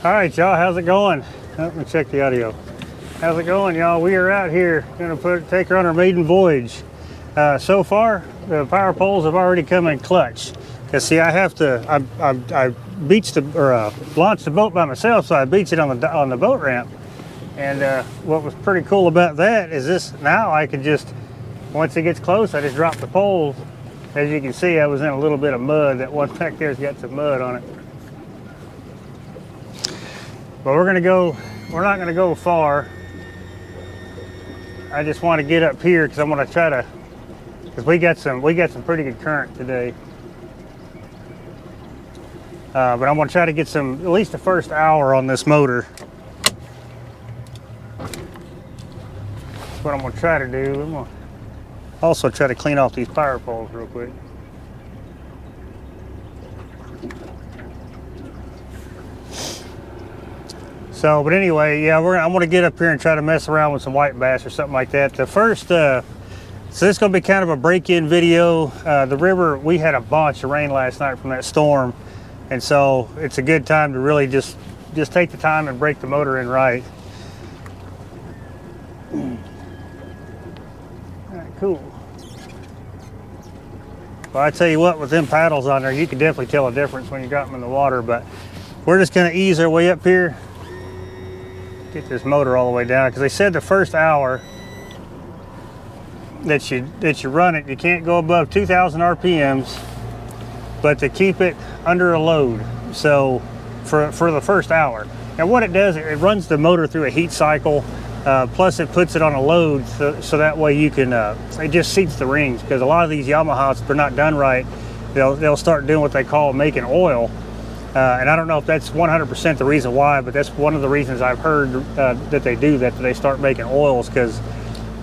All right, y'all, how's it going? Let me check the audio. How's it going, y'all? We are out here gonna take her on our maiden voyage. So far, the power poles have already come in clutch. Cause see, I have to. I beached launched the boat by myself, so I beached it on the boat ramp. And what was pretty cool about that is this. Now I can just, once it gets close, I just drop the poles. As you can see, I was in a little bit of mud. That one back there's got some mud on it. But we're not gonna go far. I just want to get up here because I'm gonna try to, because we got some pretty good current today. But I'm gonna try to get at least the first hour on this motor. That's what I'm gonna try to do. I'm gonna also try to clean off these power poles real quick. So, but anyway, yeah, I'm gonna get up here and try to mess around with some white bass or something like that. The first, so this is gonna be kind of a break-in video. The river, we had a bunch of rain last night from that storm, and so it's a good time to really just take the time and break the motor in right. All right, cool. Well, I tell you what, with them paddles on there, you can definitely tell a difference when you drop them in the water. But we're just gonna ease our way up here. Get this motor all the way down, because they said the first hour that you run it, you can't go above 2,000 RPMs, but to keep it under a load. So for the first hour. Now what it does, it runs the motor through a heat cycle, plus it puts it on a load so that way you can, it just seats the rings, because a lot of these Yamahas, if they're not done right, they'll start doing what they call making oil. And I don't know if that's 100% the reason why, but that's one of the reasons I've heard that they do that they start making oils, because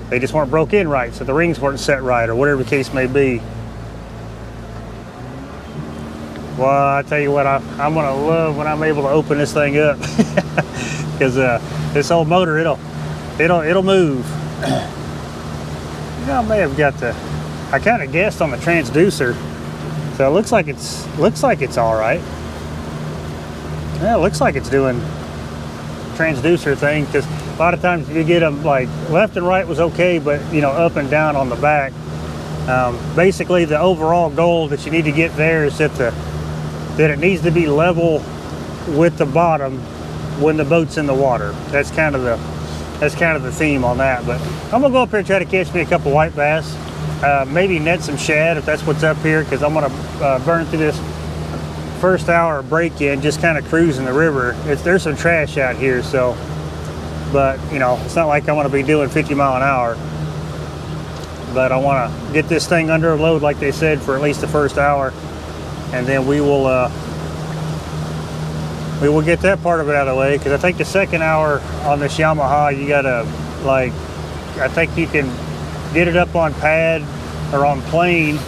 they just weren't broke in right, so the rings weren't set right, or whatever the case may be. Well, I tell you what, I'm gonna love when I'm able to open this thing up, because this old motor, it'll move. You know, I may have got I kind of guessed on the transducer, so it looks like it's all right. Yeah, it looks like it's doing transducer thing, because a lot of times you get them like left and right was okay, but you know, up and down on the back. Basically, the overall goal that you need to get there is that it needs to be level with the bottom when the boat's in the water. That's kind of the theme on that. But I'm gonna go up here and try to catch me a couple white bass, maybe net some shad if that's what's up here, because I'm gonna burn through this first hour break-in, just kind of cruising the river. There's some trash out here, so, but you know, it's not like I want to be doing 50 mile an hour, but I want to get this thing under a load like they said for at least the first hour, and then we will get that part of it out of the way, because I think the second hour on this Yamaha, you gotta, like, I think you can get it up on pad or on plane,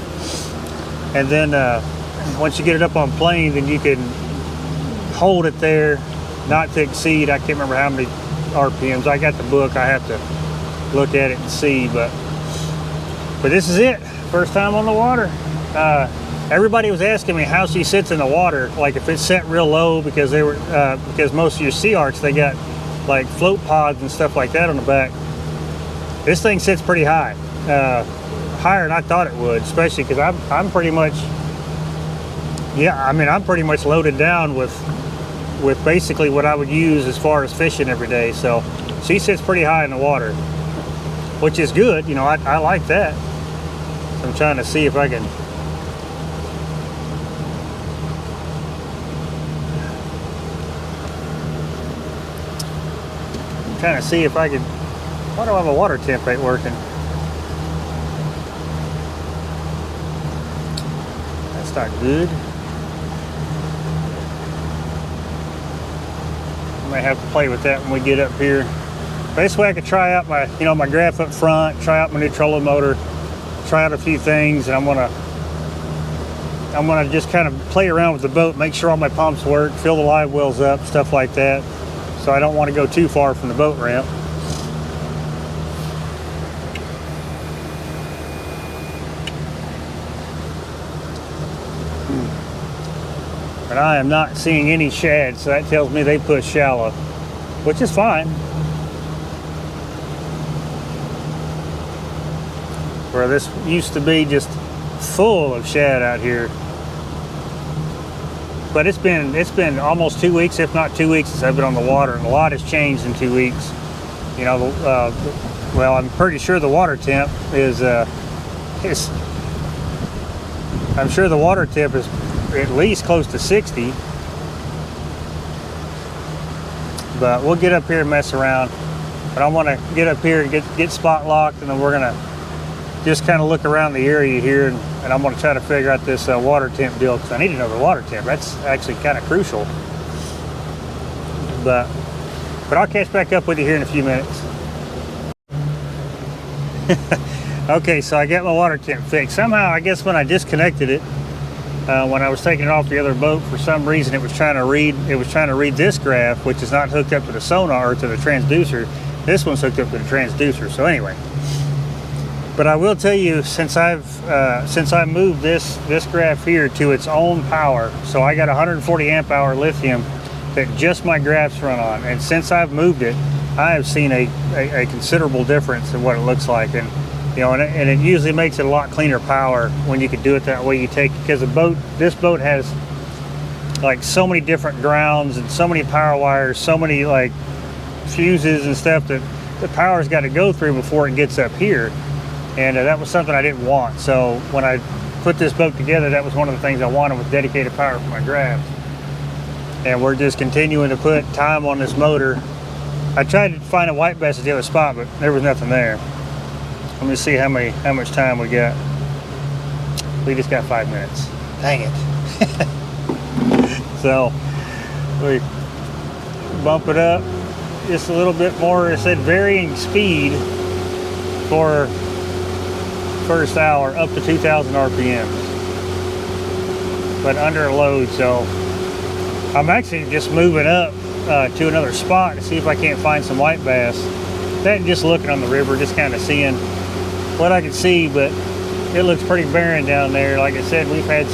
and then once you get it up on plane, then you can hold it there, not to exceed, I can't remember how many RPMs. I got the book, I have to look at it and see, but this is it. First time on the water. Everybody was asking me how she sits in the water, like if it's set real low, because because most of your Sea Arcs, they got like float pods and stuff like that on the back. This thing sits pretty high, higher than I thought it would, especially because I'm pretty much, yeah, I mean, I'm pretty much loaded down with basically what I would use as far as fishing every day. So she sits pretty high in the water, which is good. You know, I like that. So I'm trying to see if I can. Why do I have a water temp ain't working? That's not good. I may have to play with that when we get up here. This way I could try out my, my graph up front, try out my new trolling motor, try out a few things, and I'm gonna just kind of play around with the boat, make sure all my pumps work, fill the live wells up, stuff like that. So I don't want to go too far from the boat ramp. But I am not seeing any shad, so that tells me they push shallow, which is fine. Where this used to be just full of shad out here. But it's been almost 2 weeks, if not 2 weeks, since I've been on the water, and a lot has changed in 2 weeks. You know, well, I'm pretty sure the water temp is I'm sure the water temp is at least close to 60. But we'll get up here and mess around. But I want to get up here and get spot locked, and then we're gonna just kind of look around the area here, and I'm going to try to figure out this water temp deal, because I need to know the water temp. That's actually kind of crucial. But I'll catch back up with you here in a few minutes. Okay, so I got my water temp fixed. Somehow, I guess when I disconnected it, when I was taking it off the other boat, for some reason it was trying to read this graph, which is not hooked up to the sonar or to the transducer. This one's hooked up to the transducer. So anyway. But I will tell you, since I moved this graph here to its own power, so I got 140 amp hour lithium that just my graphs run on, and since I've moved it, I have seen a considerable difference in what it looks like, and you know, and it usually makes it a lot cleaner power when you can do it that way. You take, because this boat has like so many different grounds and so many power wires, so many like fuses and stuff that the power's got to go through before it gets up here. And that was something I didn't want. So when I put this boat together, that was one of the things I wanted, was dedicated power for my graphs. And we're just continuing to put time on this motor. I tried to find a white bass at the other spot, but there was nothing there. Let me see how much time we got. We just got 5 minutes. Dang it. So we bump it up just a little bit more. It said varying speed for first hour up to 2,000 RPMs, but under a load. So I'm actually just moving up to another spot to see if I can't find some white bass. That, just looking on the river, just kind of seeing what I can see, but it looks pretty barren down there. Like I said, we've had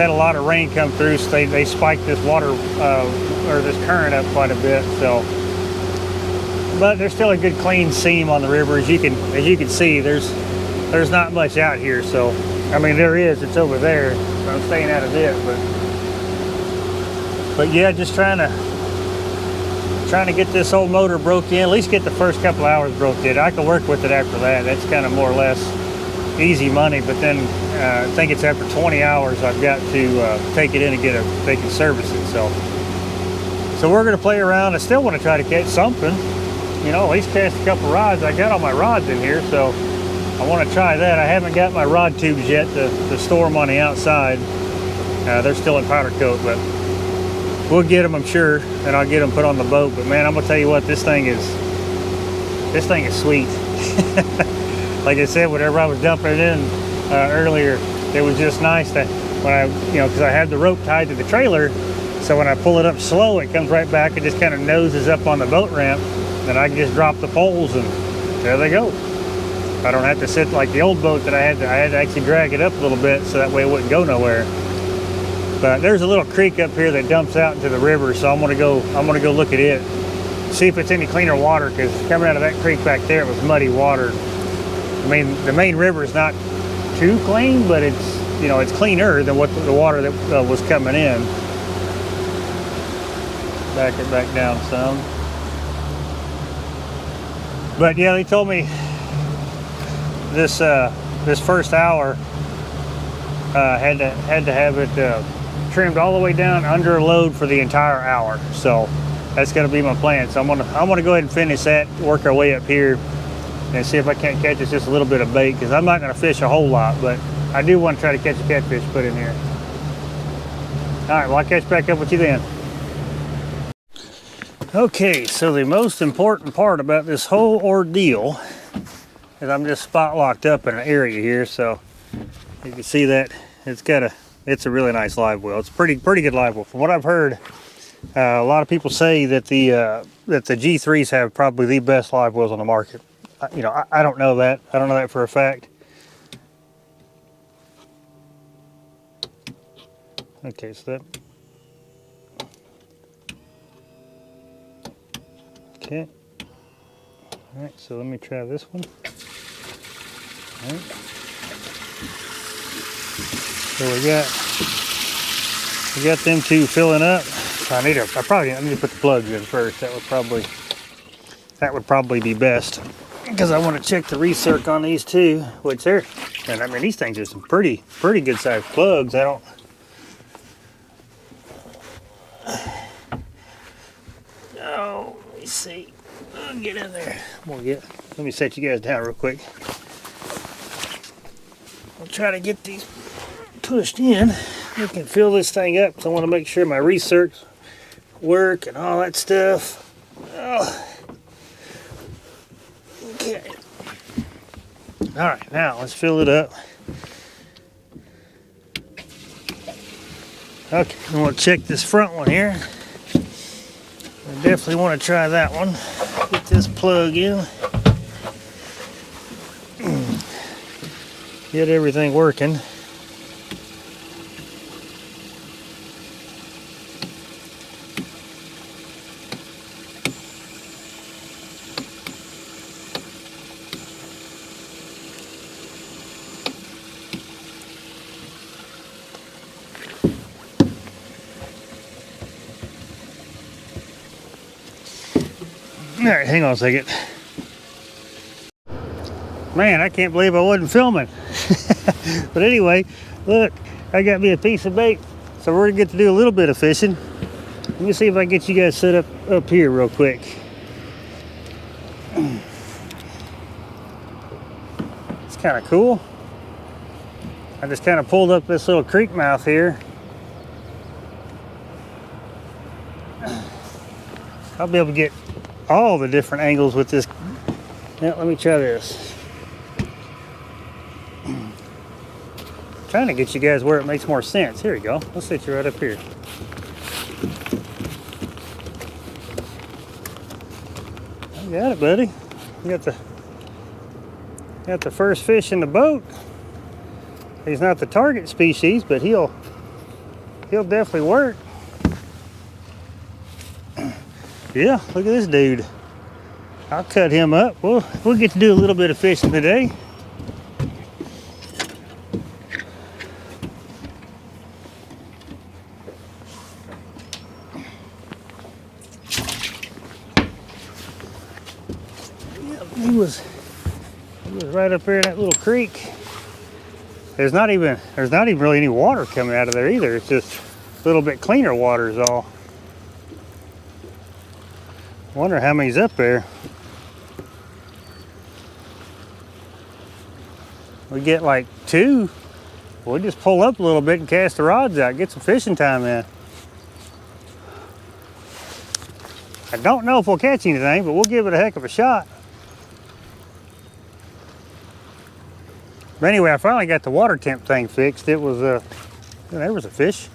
a lot of rain come through, so they spiked this water or this current up quite a bit. So, but there's still a good clean seam on the river. As you can see, there's not much out here. So I mean, there is, it's over there, so I'm staying out of it. But yeah, just trying to get this old motor broke in, at least get the first couple hours broke in. I can work with it after that. That's kind of more or less easy money. But then I think it's after 20 hours I've got to take it in and they can service it. So we're going to play around. I still want to try to catch something, you know, at least cast a couple rods. I got all my rods in here, so I want to try that. I haven't got my rod tubes yet to store them on the outside. They're still in powder coat, but we'll get them, I'm sure, and I'll get them put on the boat. But man, I'm gonna tell you what, this thing is sweet. Like I said, whenever I was dumping it in earlier, it was just nice that when I, you know, because I had the rope tied to the trailer, so when I pull it up slow, it comes right back and just kind of noses up on the boat ramp, and I can just drop the poles and there they go. I don't have to sit like the old boat that I had to actually drag it up a little bit so that way it wouldn't go nowhere. But there's a little creek up here that dumps out into the river, so I'm gonna go look at it, see if it's any cleaner water, because coming out of that creek back there, it was muddy water. I mean, the main river is not too clean, but it's, you know, it's cleaner than what the water that was coming in. Back it back down some. But yeah, they told me this first hour had to have it trimmed all the way down under a load for the entire hour. So that's going to be my plan. So I'm gonna go ahead and finish that, work our way up here, and see if I can't catch us just a little bit of bait, because I'm not going to fish a whole lot, but I do want to try to catch a catfish put in here. All right, well, I'll catch back up with you then. Okay, so the most important part about this whole ordeal is I'm just spot locked up in an area here. So you can see that it's a really nice live well. It's pretty good live well. From what I've heard, a lot of people say that the G3s have probably the best live wells on the market. You know, I don't know that. I don't know that for a fact. Okay, so that. Okay. All right, so let me try this one. All right. So we got them two filling up. So I need to put the plugs in first. That would probably be best, because I want to check the recirc on these two, which they're, and I mean, these things are some pretty good sized plugs. Oh, let me see. I'll get in there. Let me set you guys down real quick. I'll try to get these pushed in. We can fill this thing up, so I want to make sure my recircs work and all that stuff. Oh. Okay. All right, now let's fill it up. Okay, I'm going to check this front one here. I definitely want to try that one. Get this plug in. Get everything working. All right, hang on a second. Man, I can't believe I wasn't filming. But anyway, look, I got me a piece of bait. So we're gonna get to do a little bit of fishing. Let me see if I can get you guys set up here real quick. It's kind of cool. I just kind of pulled up this little creek mouth here. I'll be able to get all the different angles with this. Now, let me try this. Trying to get you guys where it makes more sense. Here we go. Let's set you right up here. You got it, buddy. You got the first fish in the boat. He's not the target species, but he'll definitely work. Yeah, look at this dude. I'll cut him up. We'll get to do a little bit of fishing today. He was right up there in that little creek. There's not even really any water coming out of there either. It's just a little bit cleaner water is all. Wonder how many's up there. We get like 2. We'll just pull up a little bit and cast the rods out, get some fishing time in. I don't know if we'll catch anything, but we'll give it a heck of a shot. But anyway, I finally got the water temp thing fixed. It was there was a fish.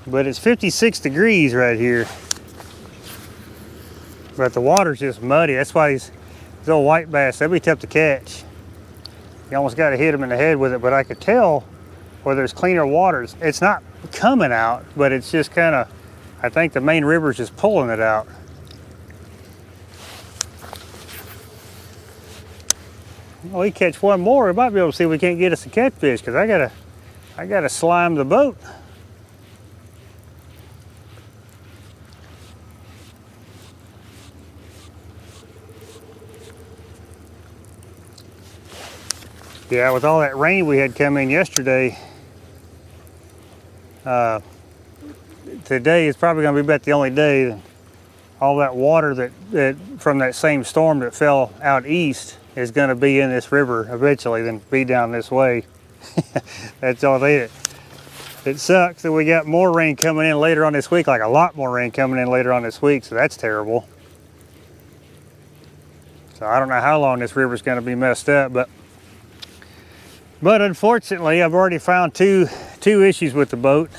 But it's 56 degrees right here. But the water's just muddy. That's why these old white bass, they'll be tough to catch. You almost got to hit them in the head with it, but I could tell where there's cleaner waters. It's not coming out, but it's just kind of, I think the main river's just pulling it out. Well, we catch one more, we might be able to see if we can't get us a catfish, because I gotta slime the boat. Yeah, with all that rain we had come in yesterday, today is probably going to be about the only day that all that water that from that same storm that fell out east is going to be in this river eventually, then be down this way. That's all they. It sucks that we got more rain coming in later on this week, like a lot more rain coming in later on this week, so that's terrible. So I don't know how long this river's going to be messed up, but unfortunately, I've already found two issues with the boat,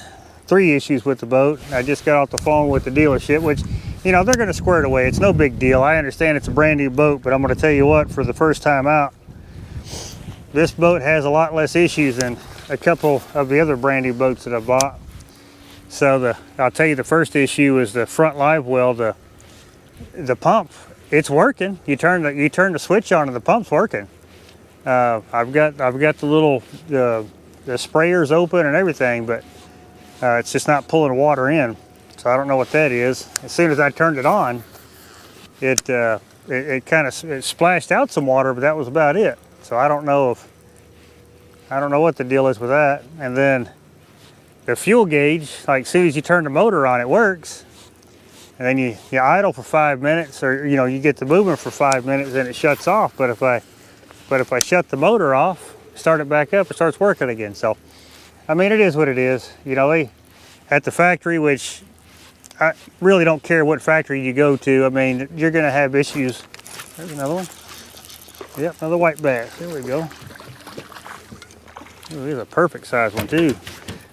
3 issues with the boat. I just got off the phone with the dealership, which, you know, they're going to square it away. It's no big deal. I understand it's a brand new boat, but I'm going to tell you what, for the first time out, this boat has a lot less issues than a couple of the other brand new boats that I bought. So I'll tell you, the first issue is the front live well. The pump, it's working. You turn the switch on and the pump's working. I've got the little the sprayers open and everything, but it's just not pulling water in. So I don't know what that is. As soon as I turned it on, it kind of splashed out some water, but that was about it. So I don't know what the deal is with that. And then the fuel gauge, like as soon as you turn the motor on, it works. And then you idle for 5 minutes, or you get the movement for 5 minutes, then it shuts off. But if I shut the motor off, start it back up, it starts working again. So I mean, it is what it is. They at the factory, which I really don't care what factory you go to. I mean, you're gonna have issues. There's another one. Yep, another white bass. There we go. Ooh, here's a perfect size one too.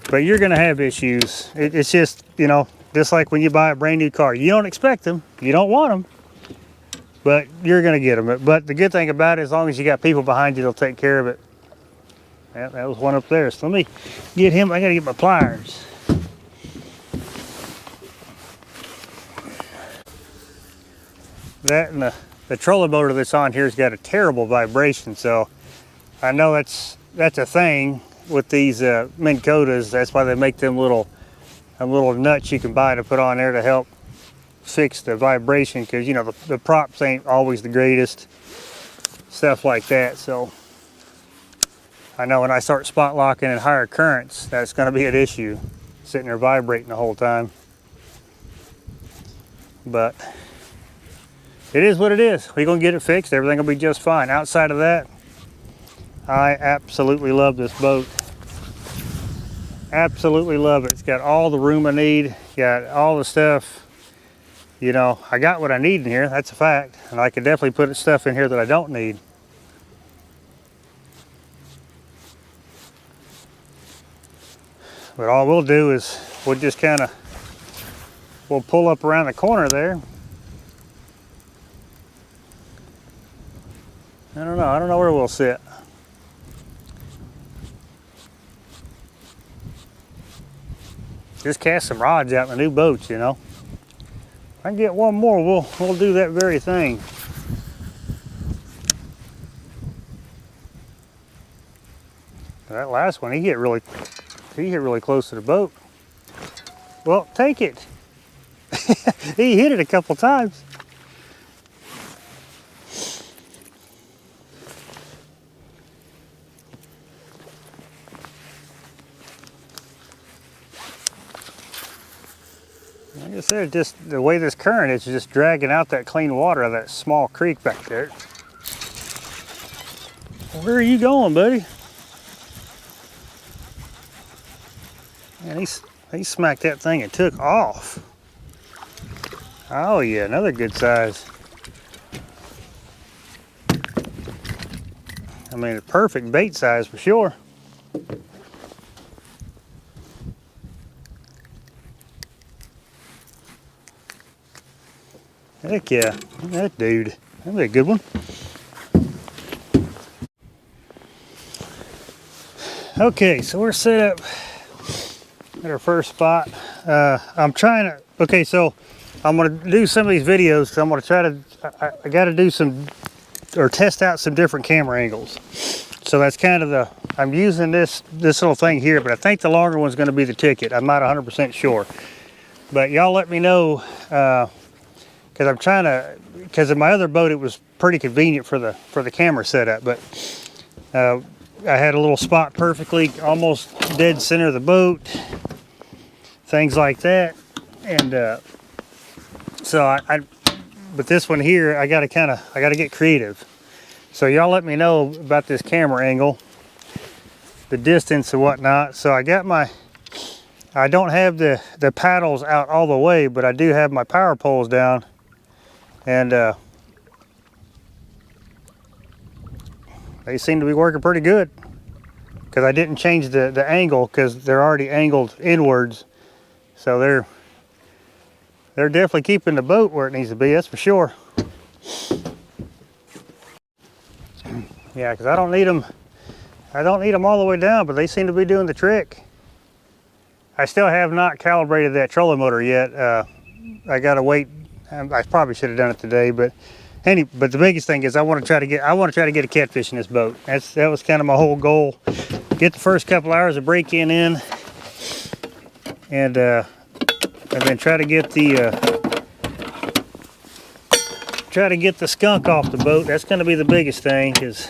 But you're gonna have issues. It's just, just like when you buy a brand new car. You don't expect them, you don't want them, but you're gonna get them. But the good thing about it, as long as you got people behind you, they'll take care of it. Yeah, that was one up there. So let me get him. I gotta get my pliers. That and the trolling motor that's on here has got a terrible vibration. So I know that's a thing with these Minn Kotas. That's why they make them little nuts you can buy to put on there to help fix the vibration, because the props ain't always the greatest, stuff like that. So I know when I start spot locking in higher currents, that's going to be an issue, sitting there vibrating the whole time. But it is what it is. We're going to get it fixed. Everything will be just fine. Outside of that, I absolutely love this boat. Absolutely love it. It's got all the room I need. Got all the stuff. I got what I need in here. That's a fact. And I can definitely put stuff in here that I don't need. But all we'll do is we'll just we'll pull up around the corner there. I don't know where we'll sit. Just cast some rods out in the new boats, If I can get one more, we'll do that very thing. That last one, he hit really close to the boat. Well, take it. He hit it a couple times. Like I said, just the way this current is just dragging out that clean water of that small creek back there. Where are you going, buddy? Man, he smacked that thing and took off. Oh yeah, another good size. I mean, a perfect bait size for sure. Heck yeah, that dude. That'd be a good one. Okay, so we're set up at our first spot. I'm trying to, okay, so I'm gonna do some of these videos because I'm gonna try to, I gotta do some, or test out some different camera angles. So that's kind of I'm using this little thing here, but I think the longer one's gonna be the ticket. I'm not 100% sure. But y'all let me know, because I'm trying to, because in my other boat it was pretty convenient for the camera setup, but I had a little spot perfectly, almost dead center of the boat, things like that, and so but this one here, I gotta get creative. So y'all let me know about this camera angle, the distance and whatnot. So I don't have the paddles out all the way, but I do have my power poles down, and they seem to be working pretty good, because I didn't change the angle, because they're already angled inwards. So they're definitely keeping the boat where it needs to be, that's for sure. Yeah, because I don't need them I don't need them all the way down, but they seem to be doing the trick. I still have not calibrated that trolling motor yet. I gotta wait. I probably should have done it today, but the biggest thing is I want to try to get a catfish in this boat. That was kind of my whole goal. Get the first couple hours of break-in in, and then try to get the skunk off the boat. That's going to be the biggest thing, because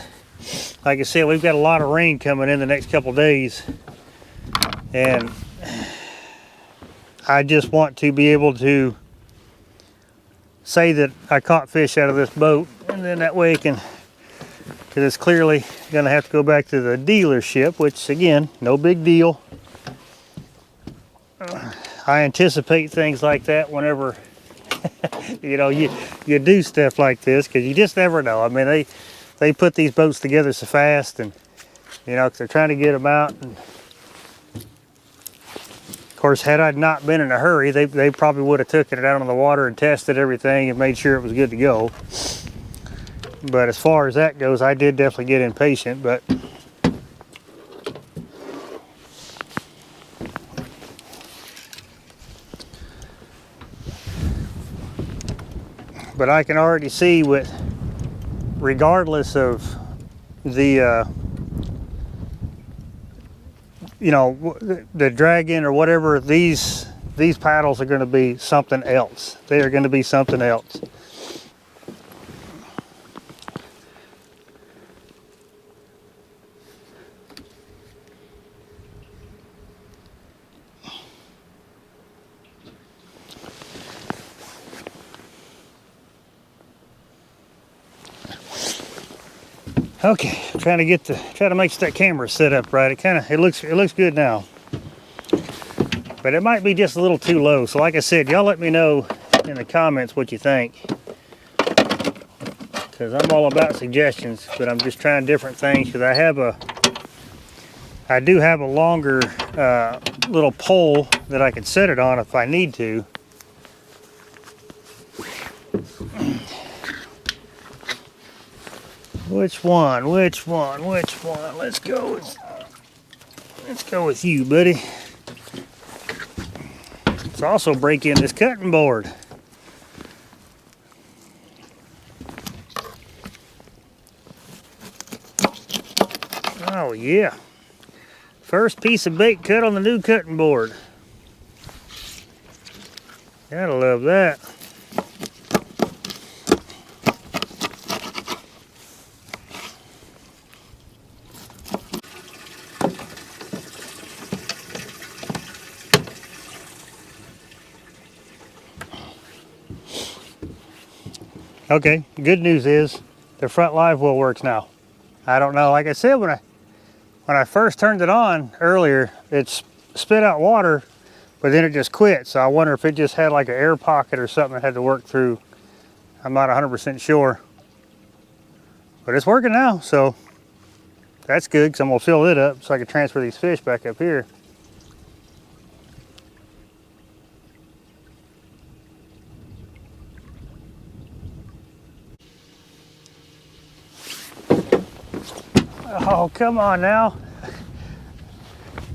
like I said, we've got a lot of rain coming in the next couple days, and I just want to be able to say that I caught fish out of this boat, and then that way because it's clearly going to have to go back to the dealership, which again, no big deal. I anticipate things like that whenever you know, you do stuff like this, because you just never know. I mean, they put these boats together so fast, and you know, 'cause they're trying to get them out. And of course, had I not been in a hurry, they probably would have taken it out on the water and tested everything and made sure it was good to go. But as far as that goes, I did definitely get impatient. But I can already see regardless of the you know, the Draggin or whatever, these paddles are going to be something else. They are going to be something else. Okay, trying to make sure that camera set up right. It looks good now, but it might be just a little too low. So like I said, y'all let me know in the comments what you think, because I'm all about suggestions. But I'm just trying different things, because I do have a longer little pole that I can set it on if I need to. Which one? Let's go with you, buddy. Let's also break in this cutting board. Oh yeah. First piece of bait cut on the new cutting board. Gotta love that. Okay, good news is the front live well works now. I don't know, like I said, when I first turned it on earlier, it spit out water, but then it just quit. So I wonder if it just had like an air pocket or something it had to work through. I'm not 100% sure, but it's working now. So that's good, because I'm gonna fill it up so I can transfer these fish back up here. Oh, come on now.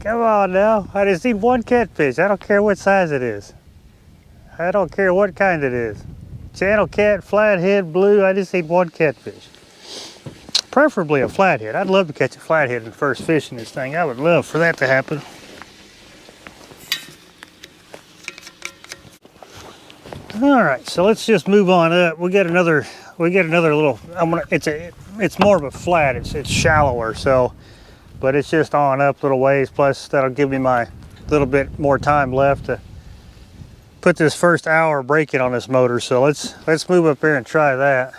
Come on now. I just need one catfish. I don't care what size it is. I don't care what kind it is. Channel cat, flathead, blue. I just need one catfish. Preferably a flathead. I'd love to catch a flathead in the first fish in this thing. I would love for that to happen. All right, so let's just move on up. We get another little. It's more of a flat. It's shallower, so, but it's just on up a little ways. Plus, that'll give me my little bit more time left to put this first hour break-in on this motor. So let's move up here and try that.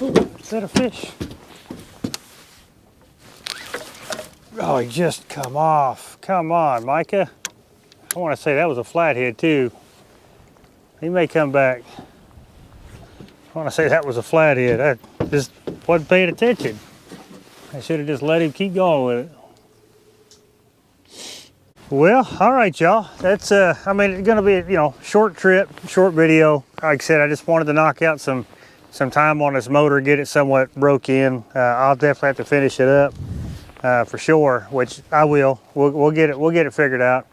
Ooh, is that a fish? Oh, he just come off. Come on, Micah. I want to say that was a flathead too. He may come back. I want to say that was a flathead. I just wasn't paying attention. I should have just let him keep going with it. Well, all right, y'all. That's I mean, it's gonna be a, short trip, short video. Like I said, I just wanted to knock out some time on this motor, get it somewhat broke in. I'll definitely have to finish it up for sure, which I will. We'll get it figured out.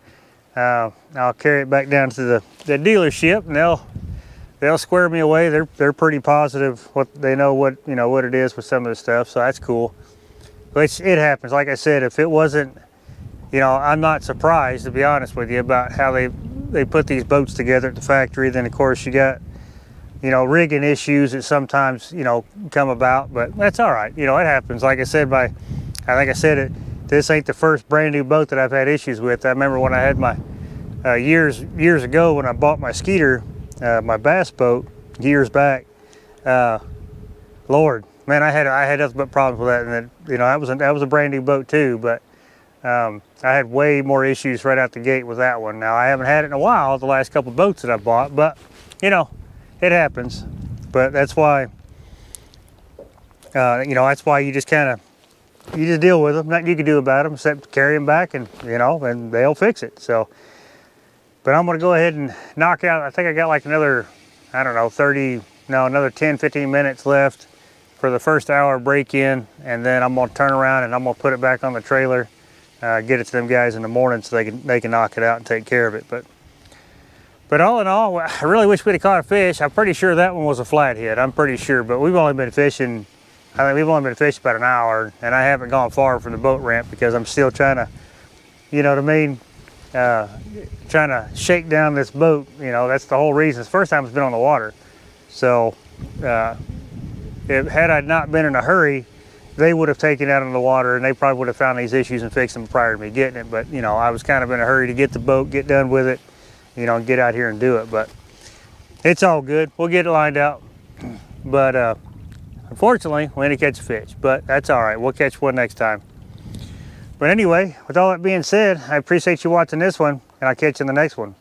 I'll carry it back down to the dealership, and they'll square me away. They're pretty positive. They know what it is with some of the stuff, so that's cool. But it happens. Like I said, if it wasn't, I'm not surprised, to be honest with you, about how they put these boats together at the factory. Then of course you got rigging issues that sometimes come about, but that's all right. It happens. Like I said, I think I said it. This ain't the first brand new boat that I've had issues with. I remember when I had my years ago when I bought my Skeeter, my bass boat years back. Lord, man, I had nothing but problems with that, and then, that was a brand new boat too. But I had way more issues right out the gate with that one. Now I haven't had it in a while, the last couple of boats that I bought, but it happens. But that's why, that's why you just you just deal with them. Nothing you can do about them except carry them back, and and they'll fix it. So, but I'm gonna go ahead and knock out. I think I got like another, I don't know, another 10-15 minutes left for the first hour break in, and then I'm gonna turn around and I'm gonna put it back on the trailer, get it to them guys in the morning so they can knock it out and take care of it. But all in all, I really wish we'd have caught a fish. I'm pretty sure that one was a flathead. I'm pretty sure, but we've only been fishing. I think we've only been fishing about an hour, and I haven't gone far from the boat ramp because I'm still trying to, trying to shake down this boat. That's the whole reason. It's the first time it's been on the water. So, had I not been in a hurry, they would have taken it out on the water, and they probably would have found these issues and fixed them prior to me getting it. But I was kind of in a hurry to get the boat, get done with it, and get out here and do it. But it's all good. We'll get it lined out. But unfortunately, we didn't catch a fish, but that's all right. We'll catch one next time. But anyway, with all that being said, I appreciate you watching this one, and I'll catch you in the next one.